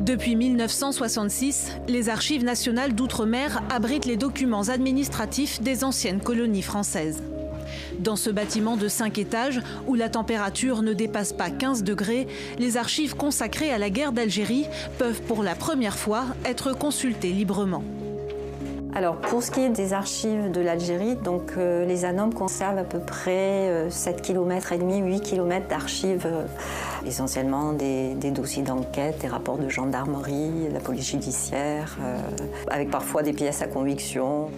Depuis 1966, les archives nationales d'outre-mer abritent les documents administratifs des anciennes colonies françaises. Dans ce bâtiment de 5 étages, où la température ne dépasse pas 15 degrés, les archives consacrées à la guerre d'Algérie peuvent pour la première fois être consultées librement. Alors pour ce qui est des archives de l'Algérie, donc les ANOM conservent à peu près 7,5 km, 8 km d'archives, essentiellement des dossiers d'enquête, des rapports de gendarmerie, de la police judiciaire, avec parfois des pièces à conviction.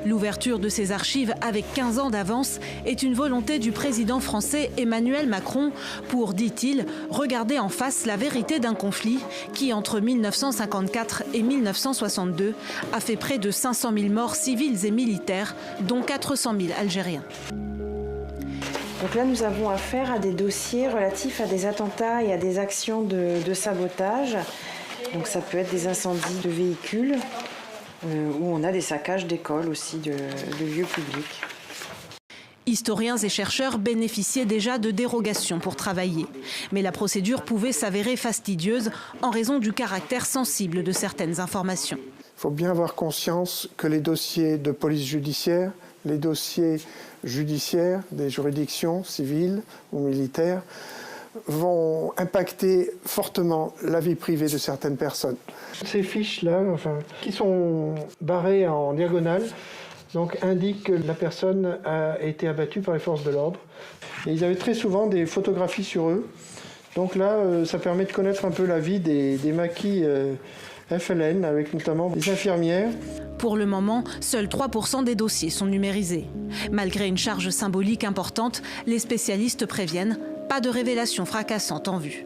L'ouverture de ces archives avec 15 ans d'avance est une volonté du président français Emmanuel Macron pour, dit-il, regarder en face la vérité d'un conflit qui, entre 1954 et 1962, a fait près de 500 000 morts civils et militaires, dont 400 000 Algériens. Donc là, nous avons affaire à des dossiers relatifs à des attentats et à des actions de sabotage. Donc ça peut être des incendies de véhicules, où on a des saccages d'écoles aussi, de lieux publics. Historiens et chercheurs bénéficiaient déjà de dérogations pour travailler. Mais la procédure pouvait s'avérer fastidieuse en raison du caractère sensible de certaines informations. Il faut bien avoir conscience que les dossiers de police judiciaire, les dossiers judiciaires des juridictions civiles ou militaires vont impacter fortement la vie privée de certaines personnes. Ces fiches-là, qui sont barrées en diagonale, donc indiquent que la personne a été abattue par les forces de l'ordre. Et ils avaient très souvent des photographies sur eux. Donc là, ça permet de connaître un peu la vie des maquis FLN, avec notamment des infirmières. Pour le moment, seuls 3% des dossiers sont numérisés. Malgré une charge symbolique importante, les spécialistes préviennent, pas de révélation fracassante en vue.